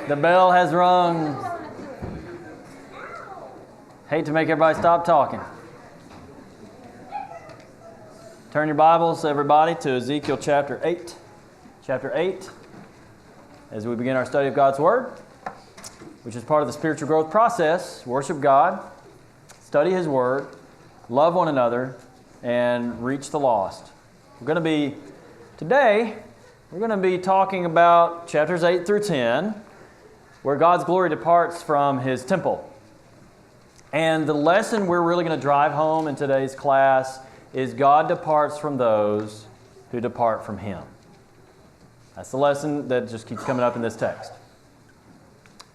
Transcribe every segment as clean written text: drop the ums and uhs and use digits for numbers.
The bell has rung. Hate to make everybody stop talking. Turn your Bibles, everybody, to Ezekiel chapter 8. Chapter 8, as we begin our study of God's Word, which is part of the spiritual growth process. Worship God, study His Word, love one another, and reach the lost. Today, we're going to be talking about chapters 8 through 10, where God's glory departs from His temple. And the lesson we're really going to drive home in today's class is God departs from those who depart from Him. That's the lesson that just keeps coming up in this text.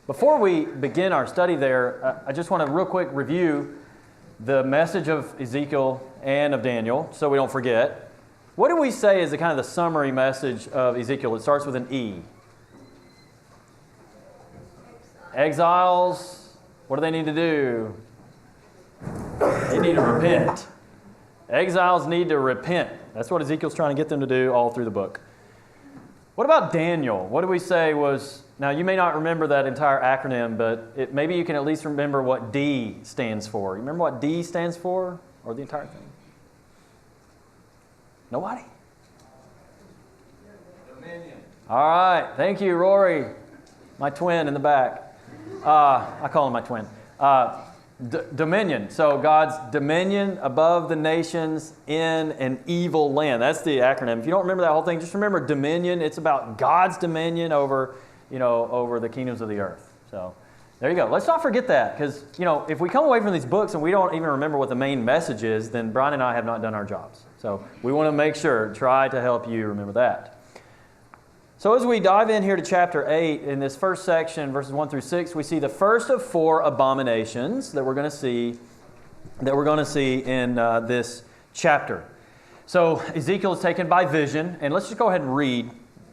Before we begin our study there, I just want to real quick review the message of Ezekiel and of Daniel so we don't forget. What do we say is the kind of the summary message of Ezekiel? It starts with an E. Exiles, what do they need to do? They need to repent. Exiles need to repent. That's what Ezekiel's trying to get them to do all through the book. What about Daniel? What do we say was... Now, you may not remember that entire acronym, but maybe you can at least remember what D stands for. You remember what D stands for? Or the entire thing? Nobody? Dominion. All right. Thank you, Rory. My twin in the back. I call him my twin. Dominion. So God's dominion above the nations in an evil land. That's the acronym. If you don't remember that whole thing, just remember dominion. It's about God's dominion over the kingdoms of the earth. So there you go. Let's not forget that, because if we come away from these books and we don't even remember what the main message is, then Brian and I have not done our jobs. So we want to make sure, try to help you remember that. So as we dive in here to chapter 8, in this first section, verses 1 through 6, we see the first of 4 abominations that we're going to see in this chapter. So Ezekiel is taken by vision, and let's just go ahead and read,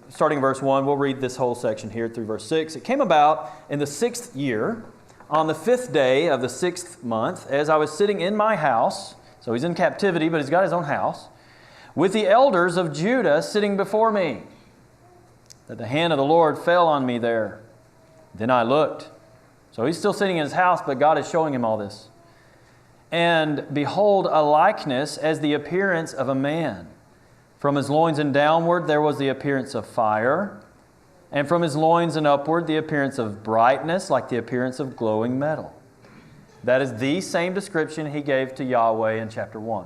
starting in verse 1. We'll read this whole section here through verse 6. It came about in the 6th year, on the 5th day of the 6th month, as I was sitting in my house, so he's in captivity, but he's got his own house, with the elders of Judah sitting before me, that the hand of the Lord fell on me there. Then I looked. So he's still sitting in his house, but God is showing him all this. And behold, a likeness as the appearance of a man. From his loins and downward there was the appearance of fire, and from his loins and upward the appearance of brightness, like the appearance of glowing metal. That is the same description he gave to Yahweh in chapter 1.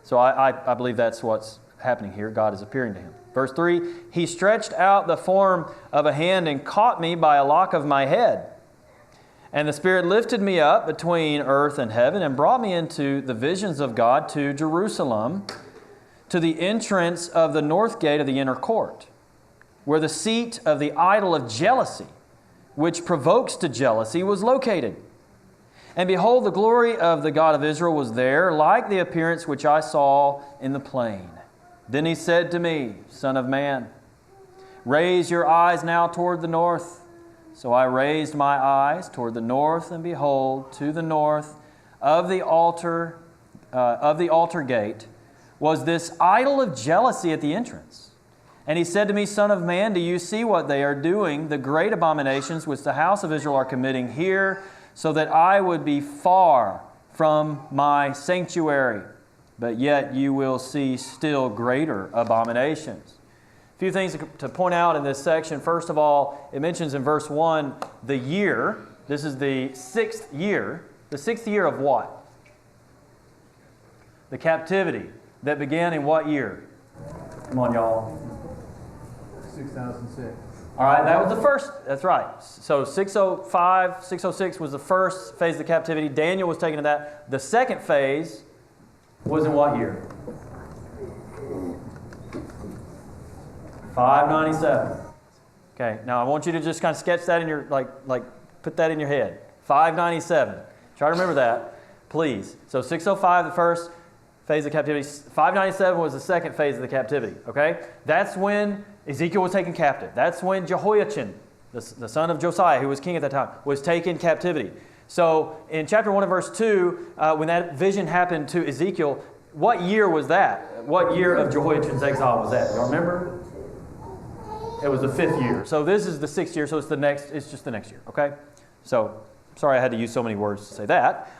So I believe that's what's happening here. God is appearing to him. Verse 3, he stretched out the form of a hand and caught me by a lock of my head. And the Spirit lifted me up between earth and heaven and brought me into the visions of God to Jerusalem, to the entrance of the north gate of the inner court, where the seat of the idol of jealousy, which provokes to jealousy, was located. And behold, the glory of the God of Israel was there, like the appearance which I saw in the plain. Then he said to me, Son of man, raise your eyes now toward the north. So I raised my eyes toward the north, and behold, to the north of the altar gate was this idol of jealousy at the entrance. And he said to me, Son of man, do you see what they are doing, the great abominations which the house of Israel are committing here, so that I would be far from my sanctuary? But yet you will see still greater abominations. A few things to point out in this section. First of all, it mentions in verse 1 the year. This is the 6th year. The 6th year of what? The captivity that began in what year? Come on, y'all. 6006. All right, that was the first. That's right. So 605, 606 was the first phase of the captivity. Daniel was taken to that. The second phase was in what year? 597. Okay, now I want you to just kind of sketch that in your, like put that in your head. 597. Try to remember that, please. So 605, the first phase of captivity. 597 was the second phase of the captivity, okay? That's when Ezekiel was taken captive. That's when Jehoiachin, the son of Josiah, who was king at that time, was taken captivity. So in chapter 1 and verse 2, when that vision happened to Ezekiel, what year was that? What year of Jehoiachin's exile was that? Y'all remember? It was the 5th year. So this is the 6th year, so it's just the next year, okay? So, sorry I had to use so many words to say that.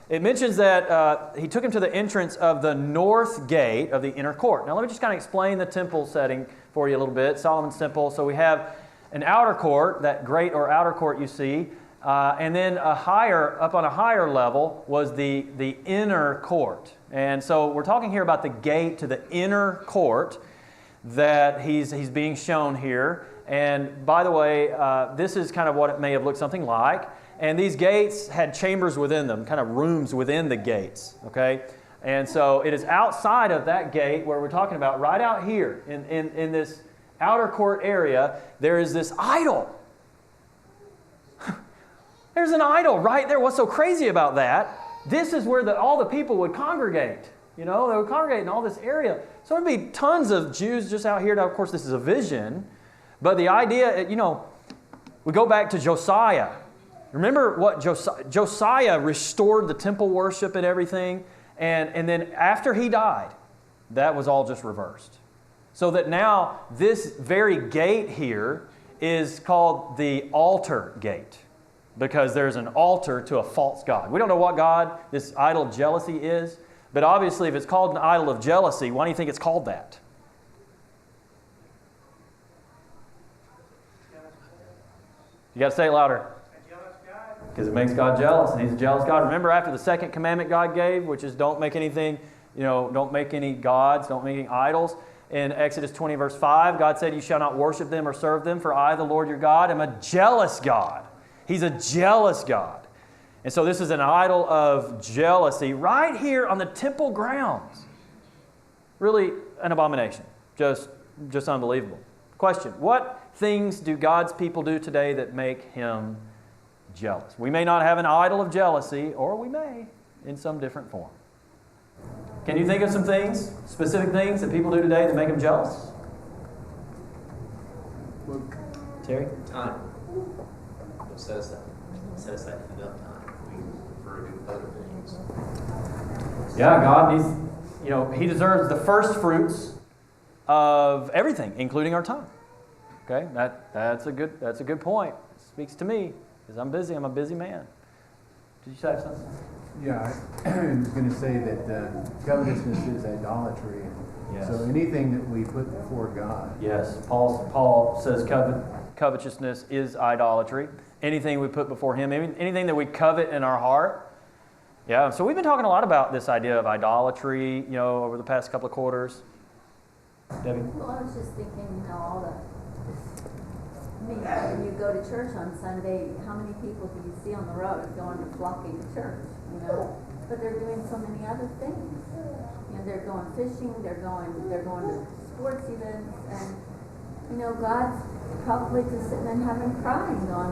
It mentions that he took him to the entrance of the north gate of the inner court. Now let me just kind of explain the temple setting for you a little bit, Solomon's temple. So we have an outer court, that great or outer court you see, and then up on a higher level was the inner court. And so we're talking here about the gate to the inner court that he's being shown here. And by the way, this is kind of what it may have looked something like. And these gates had chambers within them, kind of rooms within the gates, okay? And so it is outside of that gate where we're talking about, right out here in this outer court area, there is this idol. There's an idol right there. What's so crazy about that? This is where all the people would congregate. You know, they would congregate in all this area. So there'd be tons of Jews just out here. Now, of course, this is a vision. But the idea, you know, we go back to Josiah. Remember what Josiah restored the temple worship and everything. And then after he died, that was all just reversed. So that now this very gate here is called the altar gate, because there's an altar to a false god. We don't know what god this idol of jealousy is, but obviously if it's called an idol of jealousy, why do you think it's called that? You got to say it louder. Because it makes God jealous, and He's a jealous God. Remember, after the second commandment God gave, which is don't make anything, don't make any gods, don't make any idols. In Exodus 20, verse 5, God said, "You shall not worship them or serve them, for I, the Lord your God, am a jealous God." He's a jealous God. And so this is an idol of jealousy right here on the temple grounds. Really an abomination. Just unbelievable. Question: what things do God's people do today that make Him jealous? We may not have an idol of jealousy, or we may in some different form. Can you think of some things, specific things that people do today that make them jealous? Terry? Time. Don't set aside enough time. We prefer to do other things. Yeah, God needs, He deserves the first fruits of everything, including our time. Okay, that's a good point. It speaks to me because I'm busy. I'm a busy man. Did you say something? Yeah, I was going to say that covetousness is idolatry. Yes. So anything that we put before God. Yes, Paul says covetousness is idolatry. Anything we put before Him, anything that we covet in our heart. Yeah, so we've been talking a lot about this idea of idolatry, over the past couple of quarters. Debbie? Well, I was just thinking, when you go to church on Sunday, how many people do you see on the road flocking to church, But they're doing so many other things. They're going fishing, they're going to sports events, and, God's probably just sitting and having crying going,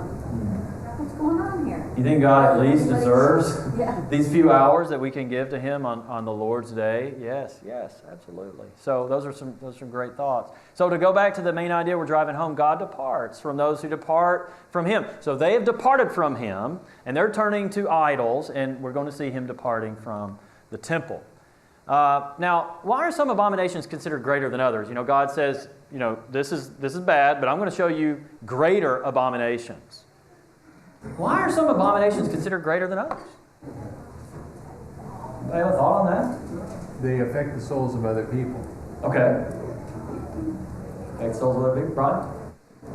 what's going on here? You think God at least deserves Yeah. these few hours that we can give to Him on the Lord's day? Yes, absolutely. So those are some great thoughts. So to go back to the main idea we're driving home, God departs from those who depart from Him. So they have departed from Him, and they're turning to idols, and we're going to see Him departing from the temple. Now, why are some abominations considered greater than others? God says, this is bad, but I'm going to show you greater abominations. Why are some abominations considered greater than others? Anybody have a thought on that? They affect the souls of other people. Okay. Affect souls of other people. Brian?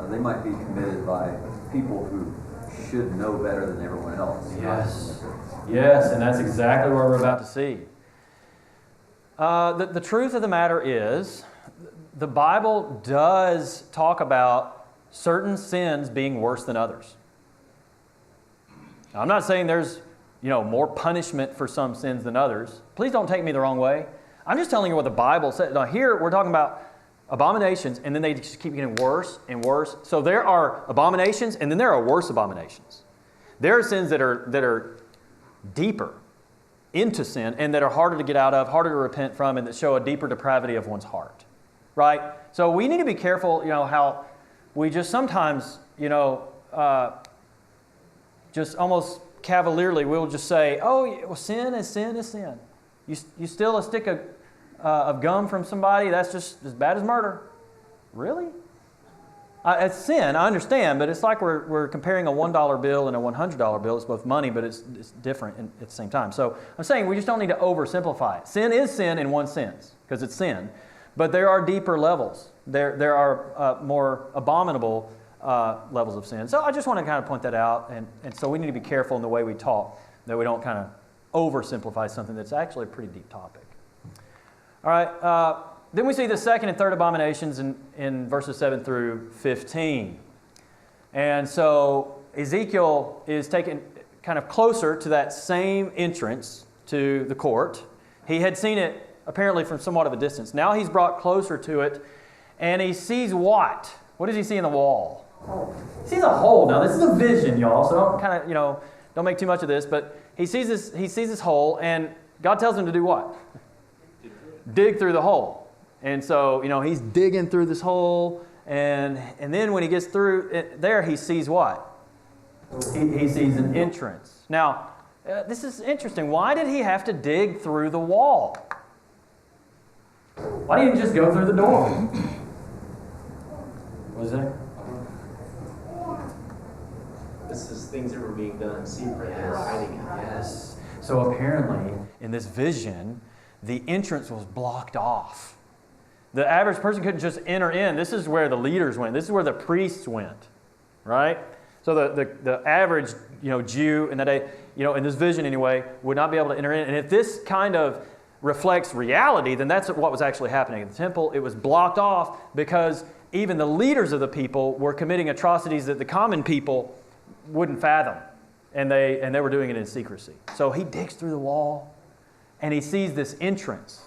They might be committed by people who should know better than everyone else. Yes, and that's exactly what we're about to see. The truth of the matter is, the Bible does talk about certain sins being worse than others. Now, I'm not saying there's, more punishment for some sins than others. Please don't take me the wrong way. I'm just telling you what the Bible says. Now, here we're talking about abominations, and then they just keep getting worse and worse. So there are abominations, and then there are worse abominations. There are sins that are deeper into sin and that are harder to get out of, harder to repent from, and that show a deeper depravity of one's heart. Right? So we need to be careful, how we just sometimes, just almost cavalierly, we'll just say, sin is sin is sin. You steal a stick of gum from somebody, that's just as bad as murder. Really? It's sin, I understand, but it's like we're comparing a $1 bill and a $100 bill. It's both money, but it's different at the same time. So I'm saying we just don't need to oversimplify it. Sin is sin in one sense, because it's sin. But there are deeper levels. There are more abominable levels of sin. So I just want to kind of point that out. And so we need to be careful in the way we talk, that we don't kind of oversimplify something that's actually a pretty deep topic. All right. Then we see the second and third abominations in verses 7 through 15. And so Ezekiel is taken kind of closer to that same entrance to the court. He had seen it apparently from somewhat of a distance. Now he's brought closer to it, and he sees what? What does he see in the wall? He sees a hole. Now this is a vision, y'all, so don't make too much of this, but he sees this hole, and God tells him to do what? Dig through the hole. And so, he's digging through this hole, and then when he gets through it, there, he sees what? He sees an entrance. Now, this is interesting. Why did he have to dig through the wall? Why didn't he just go through the door? What is that? This is things that were being done in secret. They were hiding it. Yes. So apparently, in this vision, the entrance was blocked off. The average person couldn't just enter in. This is where the leaders went. This is where the priests went, right? So the average Jew in that day, in this vision anyway, would not be able to enter in. And if this kind of reflects reality, then that's what was actually happening at the temple. It was blocked off because even the leaders of the people were committing atrocities that the common people wouldn't fathom, and they were doing it in secrecy. So he digs through the wall, and he sees this entrance.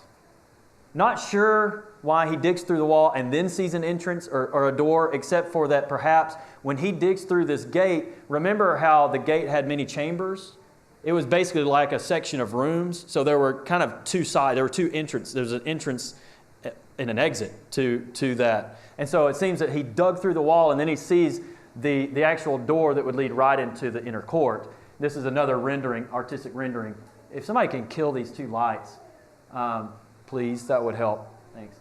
Not sure why he digs through the wall and then sees an entrance or a door, except for that perhaps when he digs through this gate, remember how the gate had many chambers? It was basically like a section of rooms. So there were kind of two sides. There were two entrances. There's an entrance and an exit to that. And so it seems that he dug through the wall, and then he sees the actual door that would lead right into the inner court. This is another rendering, artistic rendering. If somebody can kill these two lights, please, that would help. Thanks.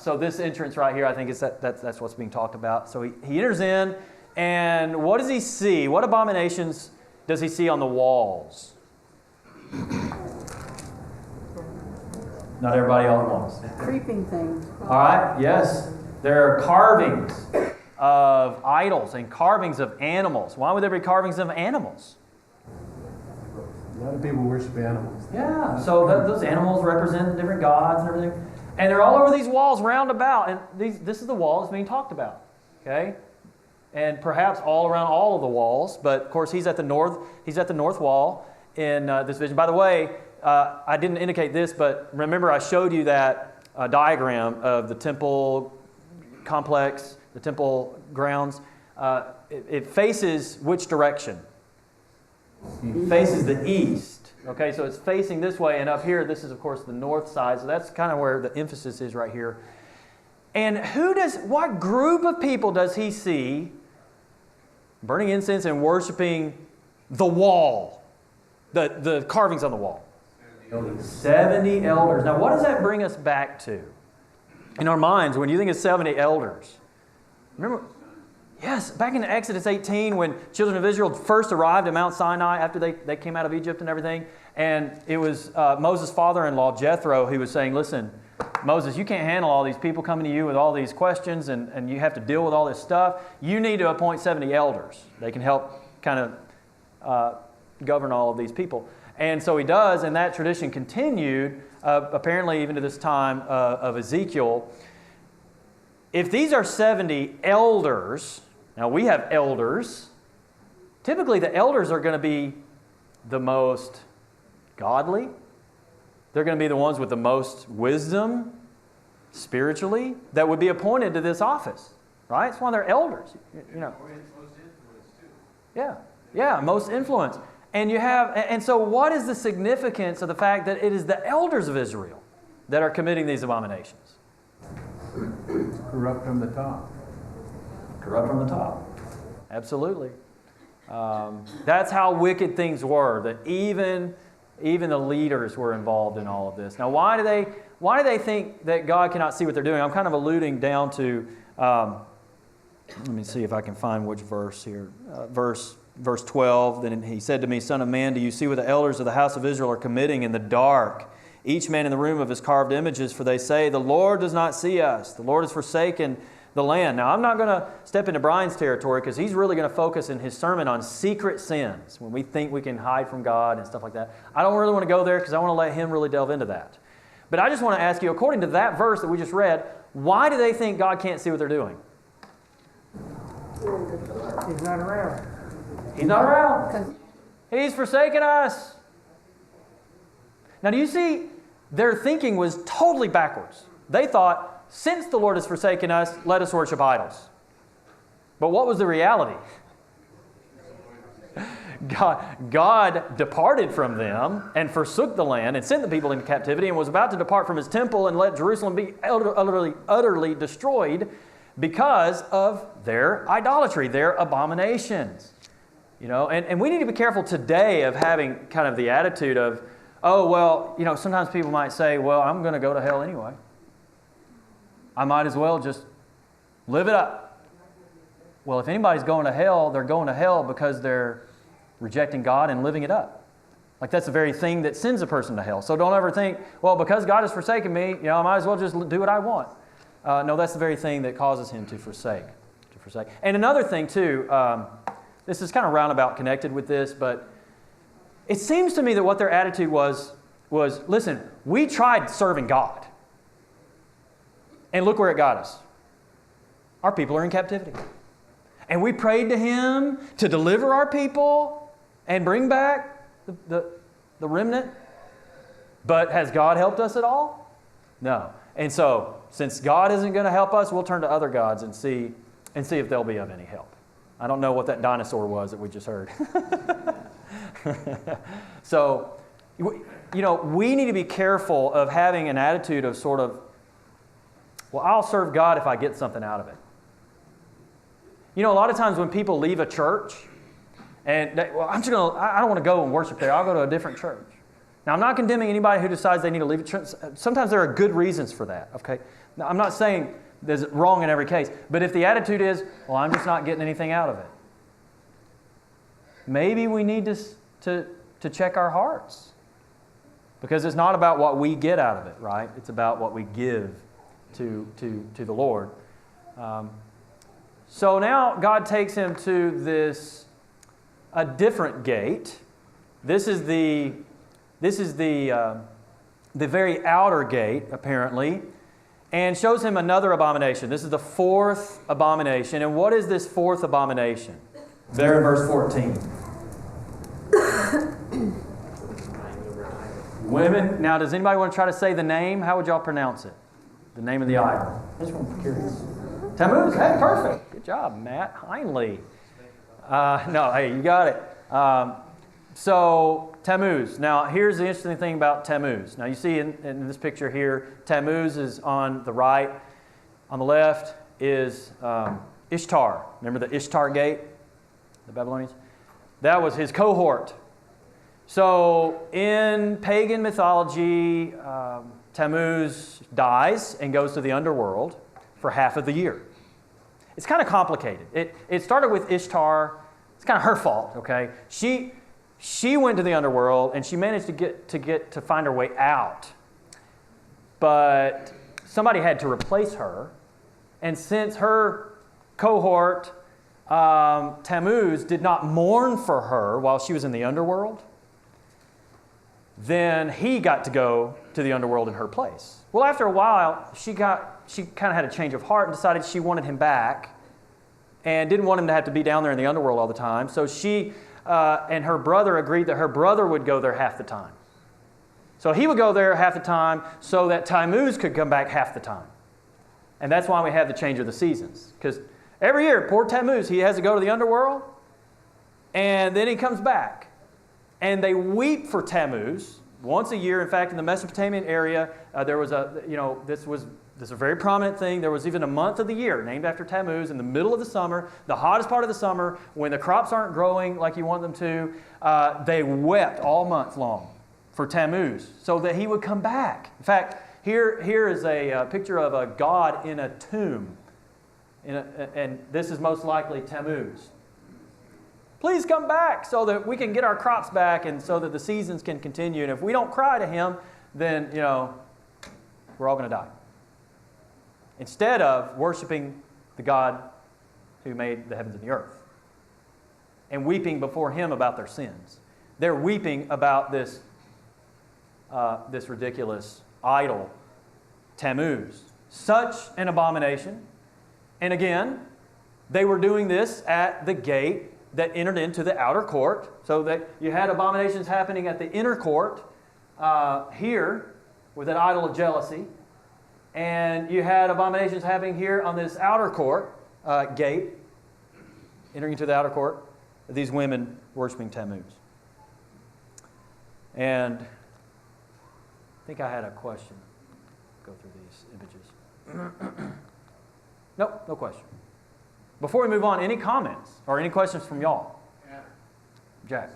So this entrance right here, I think that's what's being talked about. So he enters in, and what does he see? What abominations does he see on the walls? Not everybody all at once. Creeping things. All right, yes. There are carvings of idols and carvings of animals. Why would there be carvings of animals? A lot of people worship animals. Yeah, so those animals represent different gods and everything. And they're all over these walls round about. And this is the wall that's being talked about. Okay? And perhaps all around all of the walls. But of course, he's at the north wall in this vision. By the way, I didn't indicate this, but remember I showed you that diagram of the temple complex, the temple grounds. It faces which direction? It faces the east. Okay, so it's facing this way, and up here, this is, of course, the north side. So that's kind of where the emphasis is right here. And what group of people does he see burning incense and worshiping the wall, the carvings on the wall? 70 elders. Now, what does that bring us back to? In our minds, when you think of 70 elders, remember, yes, back in Exodus 18, when children of Israel first arrived at Mount Sinai after they came out of Egypt and everything, and it was Moses' father-in-law, Jethro, who was saying, listen, Moses, you can't handle all these people coming to you with all these questions, and you have to deal with all this stuff. You need to appoint 70 elders. They can help kind of govern all of these people. And so he does, and that tradition continued, apparently even to this time of Ezekiel. If these are 70 elders, now we have elders, typically the elders are going to be the most godly. They're going to be the ones with the most wisdom spiritually that would be appointed to this office, right? That's why they're elders, you know. Most influence too. Yeah, most influence. And so what is the significance of the fact that it is the elders of Israel that are committing these abominations? Corrupt from the top. Corrupt from the top. Absolutely. That's how wicked things were, that even the leaders were involved in all of this. Now, why do they think that God cannot see what they're doing? I'm kind of alluding down to Let me see if I can find which verse here. Verse 12, then he said to me, Son of man, do you see what the elders of the house of Israel are committing in the dark? Each man in the room of his carved images, for they say, the Lord does not see us. The Lord has forsaken the land. Now, I'm not going to step into Brian's territory because he's really going to focus in his sermon on secret sins, when we think we can hide from God and stuff like that. I don't really want to go there because I want to let him really delve into that. But I just want to ask you, according to that verse that we just read, why do they think God can't see what they're doing? He's not around. He's not around. He's forsaken us. Now, do you see, their thinking was totally backwards. They thought, since the Lord has forsaken us, let us worship idols. But what was the reality? God departed from them and forsook the land and sent the people into captivity and was about to depart from His temple and let Jerusalem be utterly destroyed because of their idolatry, their abominations. You know, and we need to be careful today of having kind of the attitude of, oh, well, you know, sometimes people might say, well, I'm going to go to hell anyway. I might as well just live it up. Well, if anybody's going to hell, they're going to hell because they're rejecting God and living it up. Like that's the very thing that sends a person to hell. So don't ever think, well, because God has forsaken me, you know, I might as well just do what I want. No, that's the very thing that causes him to forsake. And another thing too, this is kind of roundabout connected with this, but it seems to me that what their attitude was, listen, we tried serving God. And look where it got us. Our people are in captivity. And we prayed to Him to deliver our people and bring back the remnant. But has God helped us at all? No. And so, since God isn't going to help us, we'll turn to other gods and see if they'll be of any help. I don't know what that dinosaur was that we just heard. So, you know, we need to be careful of having an attitude of sort of, well, I'll serve God if I get something out of it. You know, a lot of times when people leave a church, and I don't want to go and worship there. I'll go to a different church. Now, I'm not condemning anybody who decides they need to leave a church. Sometimes there are good reasons for that, okay? Now, I'm not saying there's wrong in every case, but if the attitude is, well, I'm just not getting anything out of it, maybe we need to check our hearts. Because it's not about what we get out of it, right? It's about what we give to the Lord. So now God takes him to a different gate. This is the very outer gate, apparently, and shows him another abomination. This is the fourth abomination. And what is this fourth abomination? There in verse 14. Women. Now, does anybody want to try to say the name? How would y'all pronounce it? The name of the idol. I just want to be curious. Tammuz. Hey, perfect. Good job, Matt Heinley. No, hey, you got it. So, Tammuz. Now, here's the interesting thing about Tammuz. Now, you see in this picture here, Tammuz is on the right. On the left is Ishtar. Remember the Ishtar gate? The Babylonians? That was his cohort. So, in pagan mythology, Tammuz dies and goes to the underworld for half of the year. It's kind of complicated. It started with Ishtar. It's kind of her fault, okay? She went to the underworld and she managed to find her way out. But somebody had to replace her. And since her cohort, Tammuz, did not mourn for her while she was in the underworld, then he got to go to the underworld in her place. Well, after a while, she kind of had a change of heart and decided she wanted him back and didn't want him to have to be down there in the underworld all the time. So she and her brother agreed that her brother would go there half the time. So he would go there half the time so that Tammuz could come back half the time. And that's why we have the change of the seasons. Because every year, poor Tammuz, he has to go to the underworld and then he comes back. And they weep for Tammuz once a year. In fact, in the Mesopotamian area, there was this was a very prominent thing. There was even a month of the year named after Tammuz in the middle of the summer, the hottest part of the summer, when the crops aren't growing like you want them to. They wept all month long for Tammuz so that he would come back. In fact, here is a picture of a god in a tomb. and this is most likely Tammuz. Please come back so that we can get our crops back and so that the seasons can continue. And if we don't cry to him, then, we're all going to die. Instead of worshiping the God who made the heavens and the earth and weeping before him about their sins. They're weeping about this ridiculous idol, Tammuz. Such an abomination. And again, they were doing this at the gate that entered into the outer court. So that you had abominations happening at the inner court here with that idol of jealousy. And you had abominations happening here on this outer court gate, entering into the outer court, these women worshiping Tammuz. And I think I had a question. Go through these images. Nope, no question. Before we move on, any comments or any questions from y'all? Jack.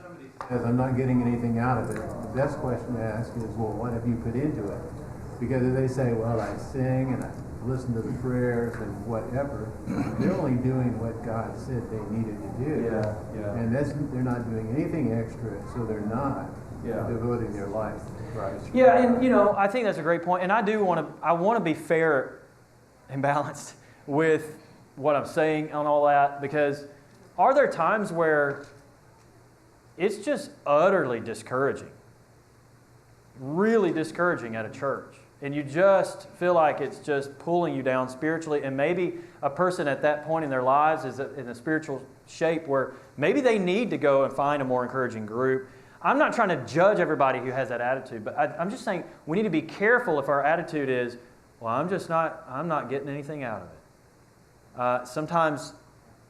As I'm not getting anything out of it, the best question to ask is, well, what have you put into it? Because if they say, well, I sing and I listen to the prayers and whatever, they're only doing what God said they needed to do. Yeah. And they're not doing anything extra, so they're not devoting their life to Christ. Yeah, and I think that's a great point. And I want to be fair and balanced with what I'm saying on all that, because are there times where it's just utterly discouraging, really discouraging at a church, and you just feel like it's just pulling you down spiritually, and maybe a person at that point in their lives is in a spiritual shape where maybe they need to go and find a more encouraging group. I'm not trying to judge everybody who has that attitude, but I'm just saying we need to be careful if our attitude is, well, I'm not getting anything out of it. Sometimes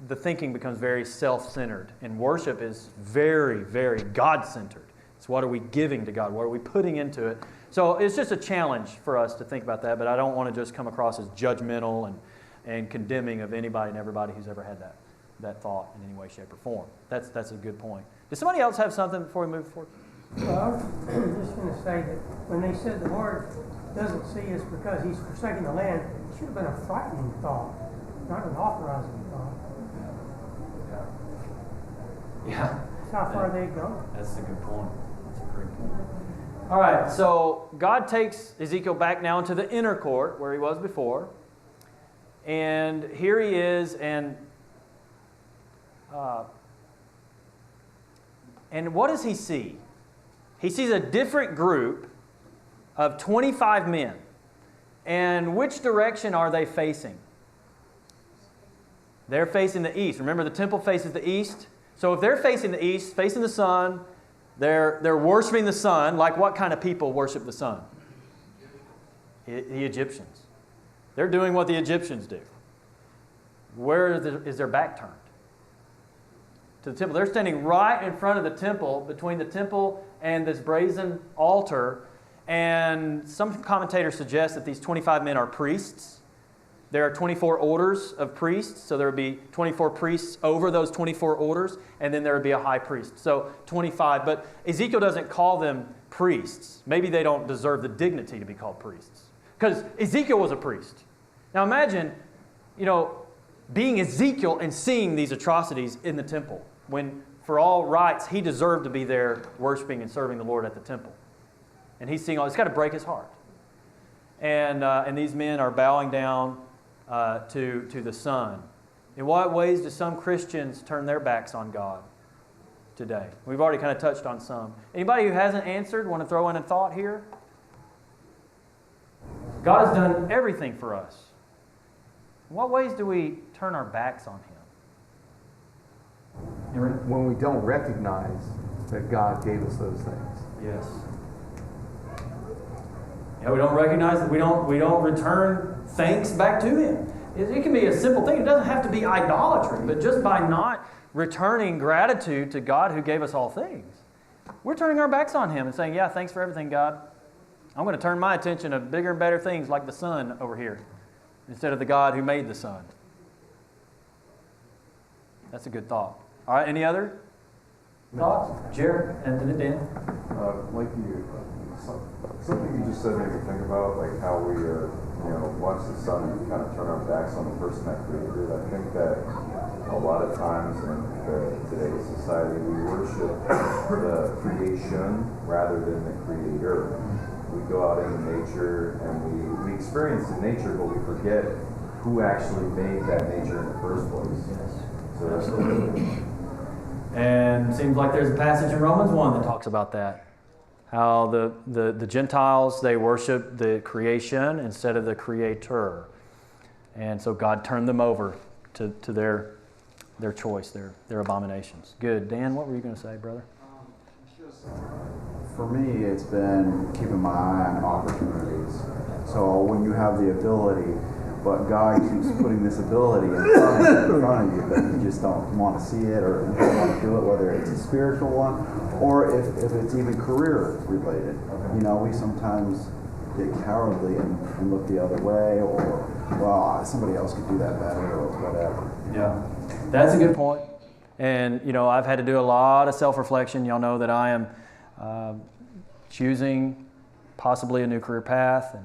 the thinking becomes very self-centered, and worship is very, very God-centered. It's what are we giving to God? What are we putting into it? So it's just a challenge for us to think about that, but I don't want to just come across as judgmental and condemning of anybody and everybody who's ever had that thought in any way, shape, or form. That's a good point. Does somebody else have something before we move forward? Well, I'm just going to say that when they said the Lord doesn't see us because he's forsaking the land, it should have been a frightening thought, not an authorizing thought. Yeah. That's how far they've gone. That's a good point. That's a great point. All right, so God takes Ezekiel back now into the inner court where he was before. And here he is, and what does he see? He sees a different group of 25 men. And which direction are they facing? They're facing the east. Remember, the temple faces the east. So if they're facing the east, facing the sun, they're worshiping the sun. Like what kind of people worship the sun? The Egyptians. They're doing what the Egyptians do. Where is their back turned? To the temple. They're standing right in front of the temple, between the temple and this brazen altar. And some commentators suggest that these 25 men are priests. There are 24 orders of priests, so there would be 24 priests over those 24 orders, and then there would be a high priest. So 25, but Ezekiel doesn't call them priests. Maybe they don't deserve the dignity to be called priests. Because Ezekiel was a priest. Now imagine, being Ezekiel and seeing these atrocities in the temple, when for all rights he deserved to be there worshiping and serving the Lord at the temple. And he's seeing all, it's got to break his heart. And these men are bowing down to the sun. In what ways do some Christians turn their backs on God today? We've already kind of touched on some. Anybody who hasn't answered want to throw in a thought here? God has done everything for us. In what ways do we turn our backs on Him? When we don't recognize that God gave us those things. Yes. Yeah, we don't recognize that we don't return thanks back to Him. It can be a simple thing. It doesn't have to be idolatry, but just by not returning gratitude to God who gave us all things, we're turning our backs on Him and saying, yeah, thanks for everything, God. I'm going to turn my attention to bigger and better things like the sun over here instead of the God who made the sun. That's a good thought. All right, any other thoughts? Jared and then Dan? Like you Something you just said made me think about, like how we are, watch the sun and kind of turn our backs on the person that created it. I think that a lot of times in today's society we worship the creation rather than the creator. We go out into nature and we experience the nature, but we forget who actually made that nature in the first place. So Absolutely. And it seems like there's a passage in Romans 1 that talks about that. How the Gentiles, they worship the creation instead of the creator. And so God turned them over to their choice, their abominations. Good. Dan, what were you going to say, brother? For me, it's been keeping my eye on opportunities. So when you have the ability, but God keeps putting this ability in front of you, but you just don't want to see it or don't want to do it, whether it's a spiritual one or if it's even career related. We sometimes get cowardly and look the other way, or, well, somebody else could do that better or whatever. Yeah, that's a good point. And, I've had to do a lot of self-reflection. Y'all know that I am choosing possibly a new career path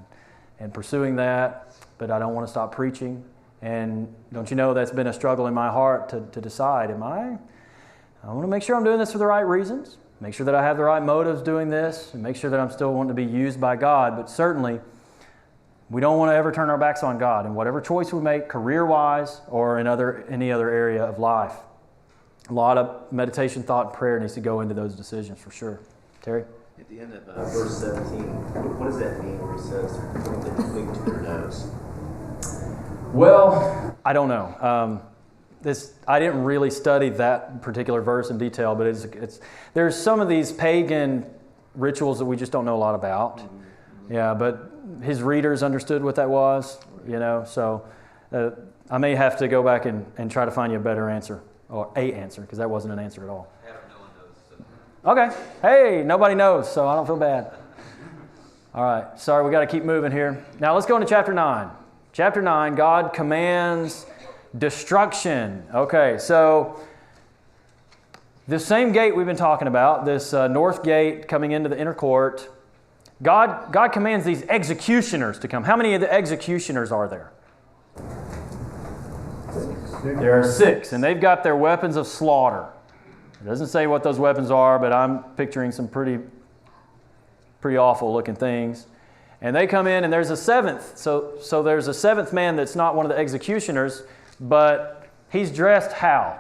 and pursuing that. But I don't want to stop preaching. And don't you know that's been a struggle in my heart to decide, I want to make sure I'm doing this for the right reasons, make sure that I have the right motives doing this, and make sure that I'm still wanting to be used by God. But certainly, we don't want to ever turn our backs on God in whatever choice we make, career-wise or in any other area of life. A lot of meditation, thought, and prayer needs to go into those decisions for sure. Terry? At the end of verse 17, what does that mean where he says they're putting the twig to their nose? Well, I don't know. I didn't really study that particular verse in detail, but there's some of these pagan rituals that we just don't know a lot about. Yeah, but his readers understood what that was, so I may have to go back and try to find you a better answer, or a answer, because that wasn't an answer at all. Okay. Hey, nobody knows, so I don't feel bad. All right. Sorry, we got to keep moving here. Now let's go into chapter 9. Chapter 9, God commands destruction. Okay, so the same gate we've been talking about, this north gate coming into the inner court, God commands these executioners to come. How many of the executioners are there? 6. There are 6, and they've got their weapons of slaughter. It doesn't say what those weapons are, but I'm picturing some pretty awful looking things. And they come in, and there's a 7th. So there's a 7th man that's not one of the executioners, but he's dressed how?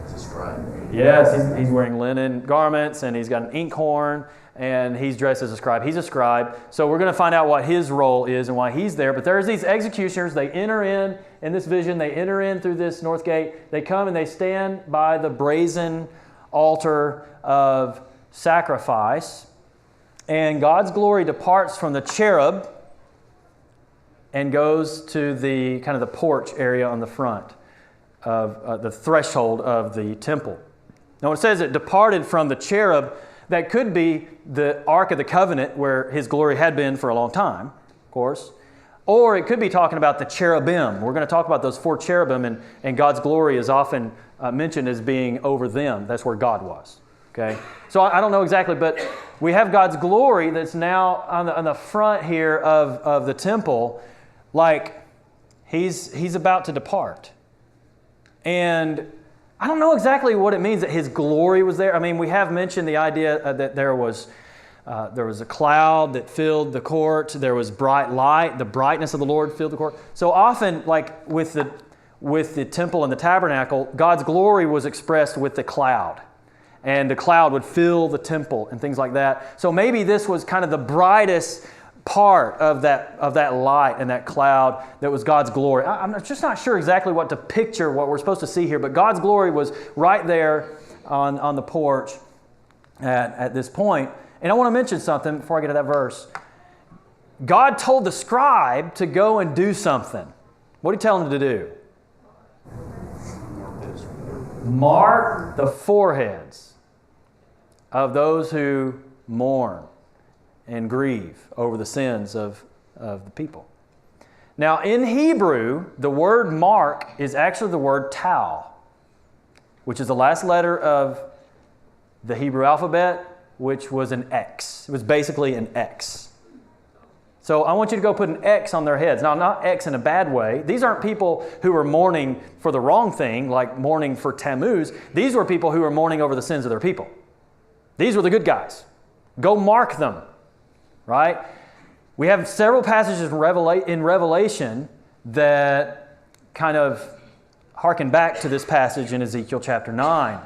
It's a scribe. Yes, he's wearing linen garments, and he's got an inkhorn, and he's dressed as a scribe. He's a scribe. So we're going to find out what his role is and why he's there. But there's these executioners. They enter in this vision. They enter in through this north gate. They come and they stand by the brazen altar of sacrifice. And God's glory departs from the cherub and goes to the kind of the porch area on the front of the threshold of the temple. Now it says it departed from the cherub. That could be the Ark of the Covenant where his glory had been for a long time, of course. Or it could be talking about the cherubim. We're going to talk about those 4 cherubim, and God's glory is often mentioned as being over them. That's where God was. Okay, so I don't know exactly, but we have God's glory that's now on the front here of the temple, like he's about to depart. And I don't know exactly what it means that his glory was there. I mean, we have mentioned the idea that there was a cloud that filled the court. There was bright light. The brightness of the Lord filled the court. So often, like with the temple and the tabernacle, God's glory was expressed with the cloud. And the cloud would fill the temple and things like that. So maybe this was kind of the brightest part of that light and that cloud that was God's glory. I'm just not sure exactly what to picture, what we're supposed to see here, but God's glory was right there on the porch at this point. And I want to mention something before I get to that verse. God told the scribe to go and do something. What did he tell him to do? Mark the foreheads of those who mourn and grieve over the sins of the people. Now, in Hebrew, the word mark is actually the word tau, which is the last letter of the Hebrew alphabet, which was an X. It was basically an X. So I want you to go put an X on their heads. Now, not X in a bad way. These aren't people who are mourning for the wrong thing, like mourning for Tammuz. These were people who were mourning over the sins of their people. These were the good guys. Go mark them, right? We have several passages in Revelation that kind of harken back to this passage in Ezekiel chapter 9.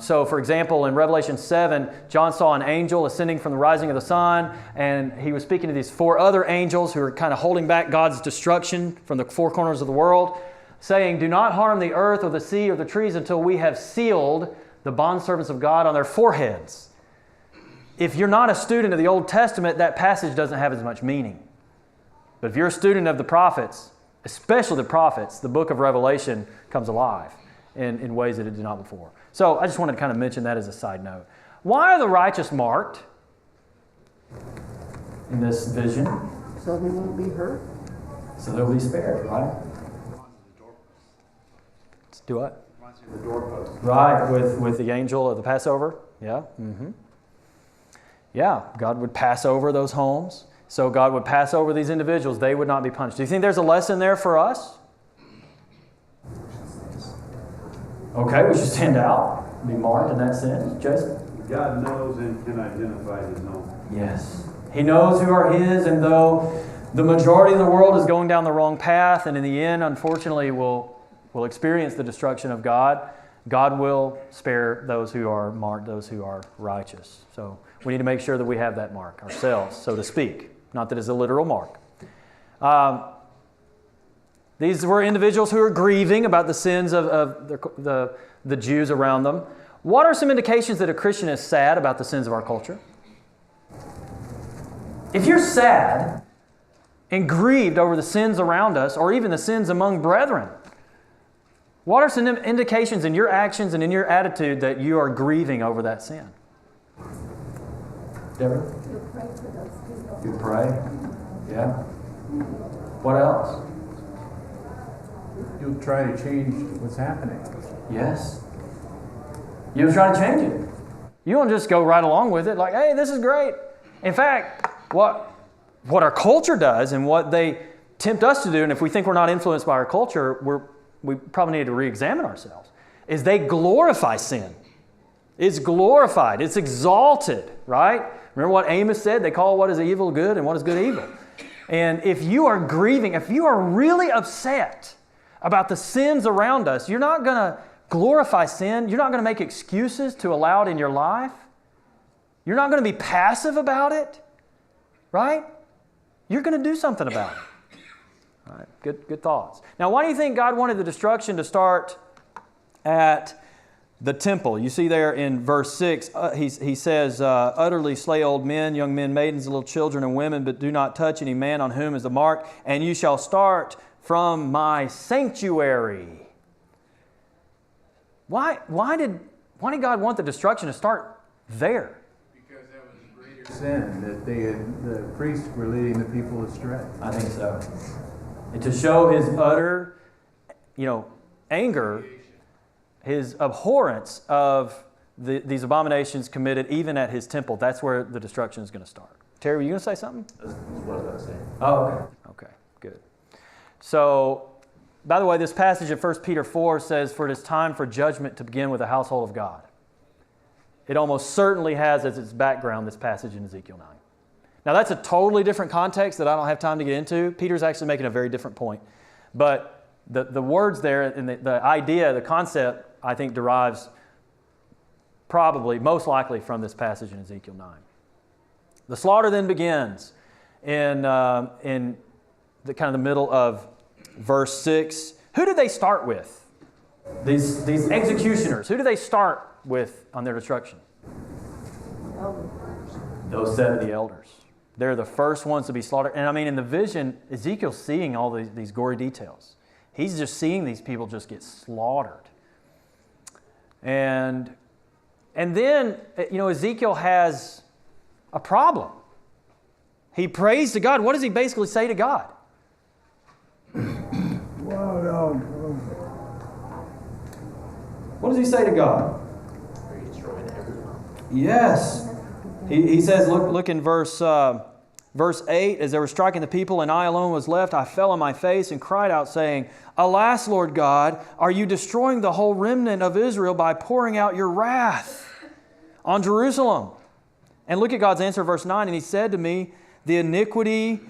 So, for example, in Revelation 7, John saw an angel ascending from the rising of the sun, and he was speaking to these 4 other angels who were kind of holding back God's destruction from the 4 corners of the world, saying, "Do not harm the earth or the sea or the trees until we have sealed the bondservants of God on their foreheads." If you're not a student of the Old Testament, that passage doesn't have as much meaning. But if you're a student of the prophets, especially the prophets, the book of Revelation comes alive in ways that it did not before. So I just wanted to kind of mention that as a side note. Why are the righteous marked in this vision? So they won't be hurt? So they'll be spared, right? Do what? The doorpost. Right, with the angel of the Passover. Yeah. Mm-hmm. Yeah, God would pass over those homes. So God would pass over these individuals. They would not be punished. Do you think there's a lesson there for us? Okay, we should stand out, be marked in that sense. Jason? God knows and can identify His own. Yes. He knows who are His, and though the majority of the world is going down the wrong path, and in the end, unfortunately, will experience the destruction of God, God will spare those who are marked, those who are righteous. So we need to make sure that we have that mark ourselves, so to speak. Not that it's a literal mark. These were individuals who are grieving about the sins of the Jews around them. What are some indications that a Christian is sad about the sins of our culture? If you're sad and grieved over the sins around us, or even the sins among brethren, what are some indications in your actions and in your attitude that you are grieving over that sin? Deborah? You pray for those people. You pray? Yeah. What else? You'll try to change what's happening. Yes. You'll try to change it. You won't just go right along with it like, hey, this is great. In fact, what our culture does and what they tempt us to do, and if we think we're not influenced by our culture, we probably need to re-examine ourselves, is they glorify sin. It's glorified. It's exalted, right? Remember what Amos said? They call what is evil good and what is good evil. And if you are grieving, if you are really upset about the sins around us, you're not going to glorify sin. You're not going to make excuses to allow it in your life. You're not going to be passive about it, right? You're going to do something about it. All right, good thoughts. Now, why do you think God wanted the destruction to start at the temple? You see there in verse 6, he says, utterly slay old men, young men, maidens, little children, and women, but do not touch any man on whom is the mark, and you shall start from my sanctuary. Why did God want the destruction to start there? Because that was a greater sin that the priests were leading the people astray. I think so. And to show His utter, anger, His abhorrence of these abominations committed even at His temple. That's where the destruction is going to start. Terry, were you going to say something? That's what I was about to say. Oh, okay. Okay, good. So, by the way, this passage in 1 Peter 4 says, "For it is time for judgment to begin with the household of God." It almost certainly has as its background this passage in Ezekiel 9. Now, that's a totally different context that I don't have time to get into. Peter's actually making a very different point. But the words there and the idea, the concept, I think derives probably, most likely, from this passage in Ezekiel 9. The slaughter then begins in the kind of the middle of verse 6. Who do they start with? These executioners. Who do they start with on their destruction? Those 70 elders. They're the first ones to be slaughtered. And I mean, in the vision, Ezekiel's seeing all these gory details. He's just seeing these people just get slaughtered. And then, Ezekiel has a problem. He prays to God. What does he basically say to God? What does he say to God? Are you destroying everyone? Yes. He says, look in verse 8, as they were striking the people and I alone was left, I fell on my face and cried out, saying, Alas, Lord God, are you destroying the whole remnant of Israel by pouring out your wrath on Jerusalem? And look at God's answer, verse 9, and He said to me, the iniquity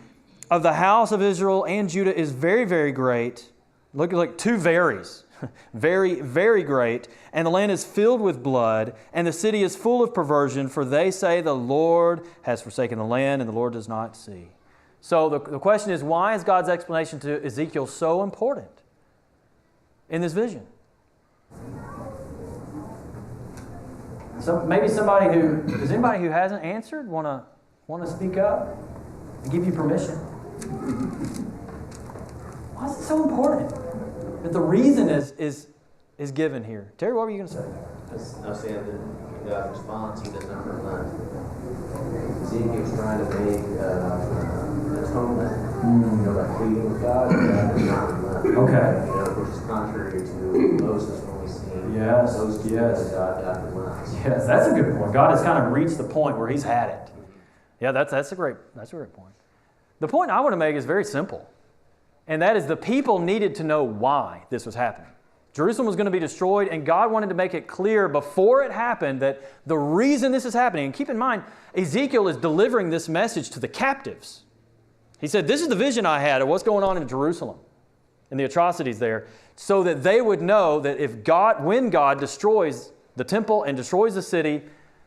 of the house of Israel and Judah is very, very great. Look, two varies. Very, very great. And the land is filled with blood, and the city is full of perversion, for they say the Lord has forsaken the land, and the Lord does not see. So the question is, why is God's explanation to Ezekiel so important in this vision? So maybe somebody does anybody who hasn't answered want to speak up and give you permission? Why is it so important? But the reason is given here. Terry, what were you going to say? I was saying that in God's response, He does not repent. Ezekiel's trying to make atonement, by pleading with God, and God does not repent. Okay. Which is contrary to Moses when we see Moses that God relents. Yes, that's a good point. God has kind of reached the point where He's had it. Yeah, that's a great point. The point I want to make is very simple. And that is the people needed to know why this was happening. Jerusalem was going to be destroyed, and God wanted to make it clear before it happened that the reason this is happening, and keep in mind, Ezekiel is delivering this message to the captives. He said, this is the vision I had of what's going on in Jerusalem and the atrocities there, so that they would know that when God destroys the temple and destroys the city,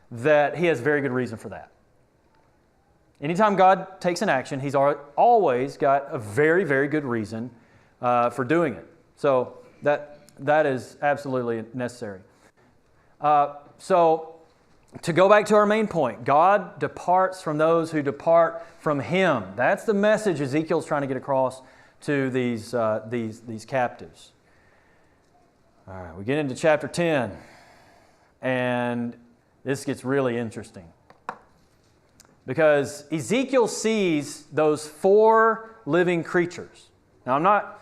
that He has very good reason for that. Anytime God takes an action, He's always got a very, very good reason for doing it. So that is absolutely necessary. So to go back to our main point, God departs from those who depart from Him. That's the message Ezekiel's trying to get across to these captives. All right, we get into chapter 10, and this gets really interesting. Because Ezekiel sees those 4 living creatures. Now, I'm not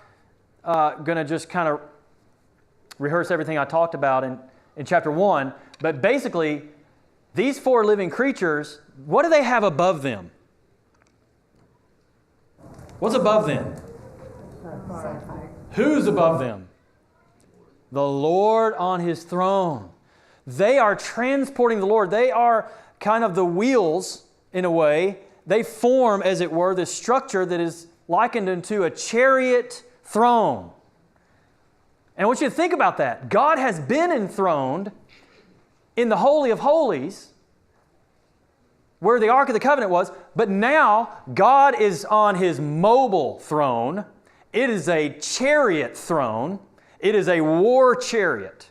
going to just kind of rehearse everything I talked about in chapter 1, but basically, these 4 living creatures, what do they have above them? What's above them? Who's above them? The Lord on His throne. They are transporting the Lord. They are kind of the wheels, in a way. They form, as it were, this structure that is likened unto a chariot throne. And I want you to think about that. God has been enthroned in the Holy of Holies, where the Ark of the Covenant was, but now God is on His mobile throne. It is a chariot throne. It is a war chariot.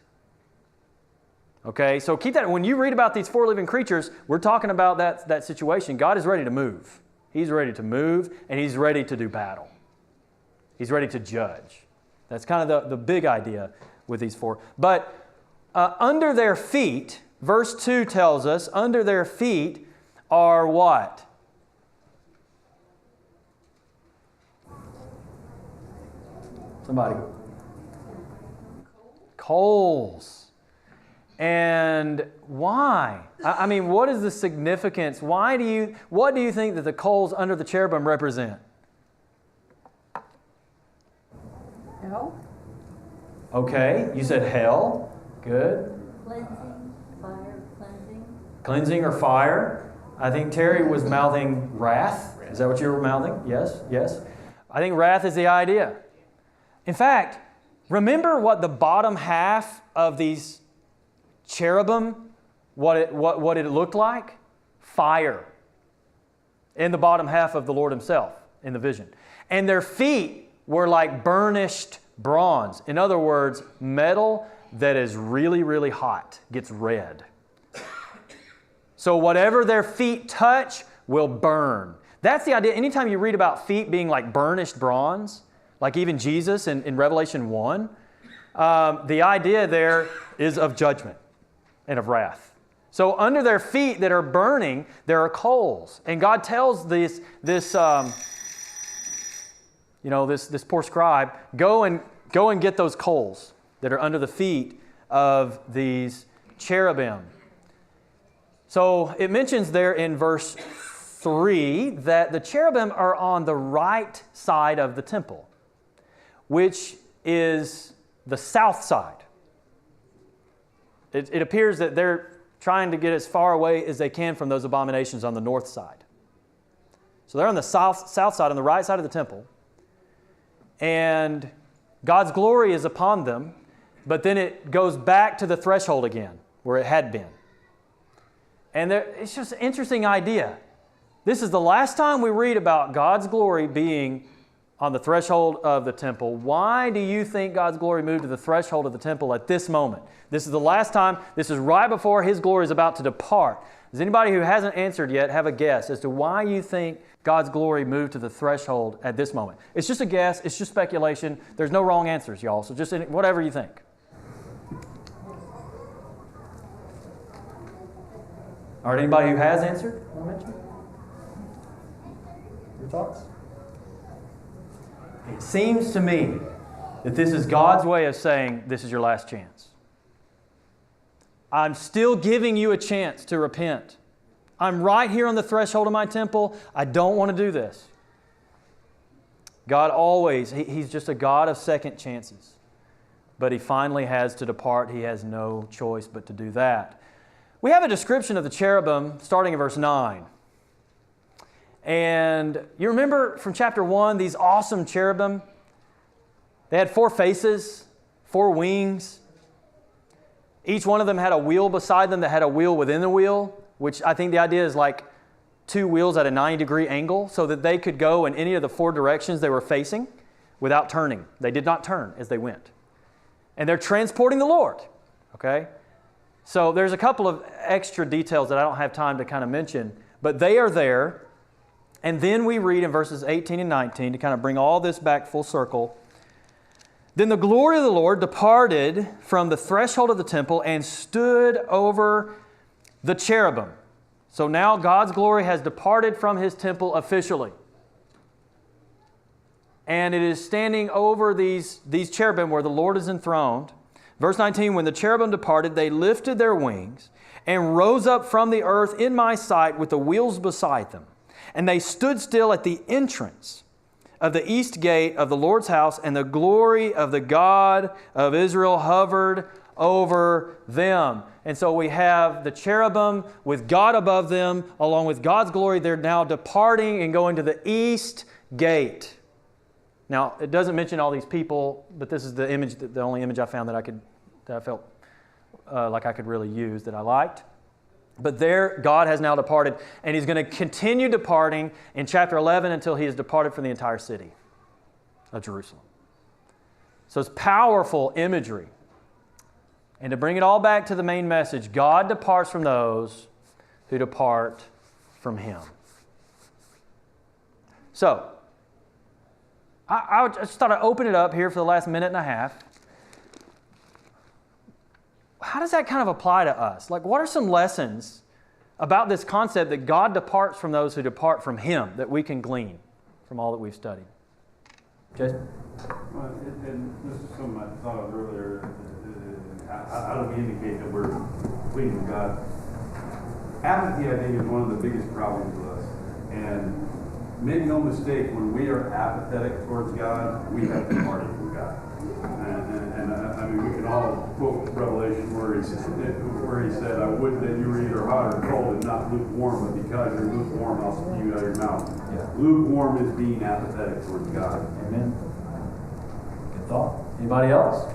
Okay, so keep that. When you read about these 4 living creatures, we're talking about that situation. God is ready to move. He's ready to move, and He's ready to do battle. He's ready to judge. That's kind of the big idea with these 4. But under their feet, verse 2 tells us, under their feet are what? Somebody. Coals. And why? I mean, what is the significance? What do you think that the coals under the cherubim represent? Hell? Okay, you said hell. Good. Cleansing, fire, cleansing. Cleansing or fire. I think Terry was mouthing wrath. Is that what you were mouthing? Yes, yes. I think wrath is the idea. In fact, remember what the bottom half of these cherubim, what it looked like? Fire. In the bottom half of the Lord Himself in the vision. And their feet were like burnished bronze. In other words, metal that is really, really hot, gets red. So whatever their feet touch will burn. That's the idea. Anytime you read about feet being like burnished bronze, like even Jesus in Revelation 1, the idea there is of judgment and of wrath. So under their feet that are burning, there are coals. And God tells this poor scribe, go and get those coals that are under the feet of these cherubim. So it mentions there in verse 3 that the cherubim are on the right side of the temple, which is the south side. It appears that they're trying to get as far away as they can from those abominations on the north side. So they're on the south side, on the right side of the temple. And God's glory is upon them, but then it goes back to the threshold again, where it had been. And it's just an interesting idea. This is the last time we read about God's glory being on the threshold of the temple. Why do you think God's glory moved to the threshold of the temple at this moment? This is the last time. This is right before His glory is about to depart. Does anybody who hasn't answered yet have a guess as to why you think God's glory moved to the threshold at this moment? It's just a guess. It's just speculation. There's no wrong answers, y'all. So just whatever you think. All right, anybody who has answered? Want to mention? Your thoughts? It seems to me that this is God's way of saying, this is your last chance. I'm still giving you a chance to repent. I'm right here on the threshold of my temple. I don't want to do this. God always, He's just a God of second chances. But He finally has to depart. He has no choice but to do that. We have a description of the cherubim starting in verse 9. And you remember from chapter 1, these awesome cherubim? They had 4 faces, 4 wings. Each one of them had a wheel beside them that had a wheel within the wheel, which I think the idea is like 2 wheels at a 90-degree angle so that they could go in any of the 4 directions they were facing without turning. They did not turn as they went. And they're transporting the Lord, okay? So there's a couple of extra details that I don't have time to kind of mention, but they are there. And then we read in verses 18 and 19 to kind of bring all this back full circle. Then the glory of the Lord departed from the threshold of the temple and stood over the cherubim. So now God's glory has departed from His temple officially. And it is standing over these cherubim where the Lord is enthroned. Verse 19, when the cherubim departed, they lifted their wings and rose up from the earth in my sight with the wheels beside them. And they stood still at the entrance of the east gate of the Lord's house, and the glory of the God of Israel hovered over them. And so we have the cherubim with God above them, along with God's glory. They're now departing and going to the east gate. Now, it doesn't mention all these people, but this is the image, the only image I found that I felt like I could really use, that I liked. But there, God has now departed, and He's going to continue departing in chapter 11 until He has departed from the entire city of Jerusalem. So it's powerful imagery. And to bring it all back to the main message, God departs from those who depart from Him. So, I just thought I'd open it up here for the last minute and a half. How does that kind of apply to us? Like, what are some lessons about this concept that God departs from those who depart from Him that we can glean from all that we've studied? Jason? Well, and this is something I thought of earlier. How do we indicate that we're pleasing God? Apathy, I think, is one of the biggest problems with us. And make no mistake, when we are apathetic towards God, we have departed from God. And I mean, we can all quote Revelation where he said, I would that you were either hot or cold and not lukewarm, but because you're lukewarm, I'll spew you out of your mouth. Yeah. Lukewarm is being apathetic towards God. Amen. Good thought. Anybody else?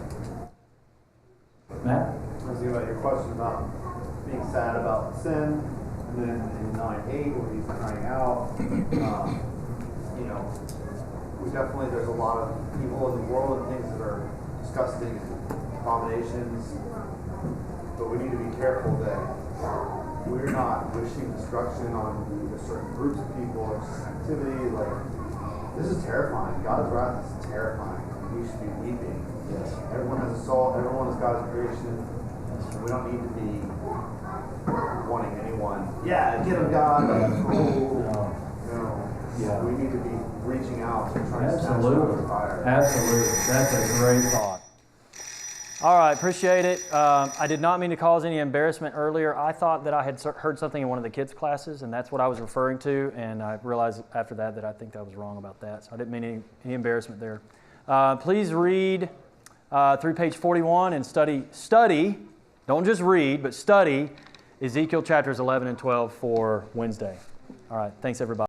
Matt? I was thinking about your question about being sad about sin, and then in 9:8 where he's crying out, there's a lot of evil in the world and things that are disgusting and abominations, but we need to be careful that we're not wishing destruction on certain groups of people or certain activity. Like, this is terrifying. God's wrath is terrifying. We should be weeping. Yes. Everyone has a soul. Everyone is God's creation. We don't need to be wanting anyone. Yeah, get him, God. No. Yeah. We need to be reaching out and trying to snatch out of the fire. Absolutely. That's a great thought. All right, appreciate it. I did not mean to cause any embarrassment earlier. I thought that I had heard something in one of the kids' classes, and that's what I was referring to, and I realized after that I think I was wrong about that, so I didn't mean any embarrassment there. Please read through page 41 and study, don't just read, but study Ezekiel chapters 11 and 12 for Wednesday. All right, thanks everybody.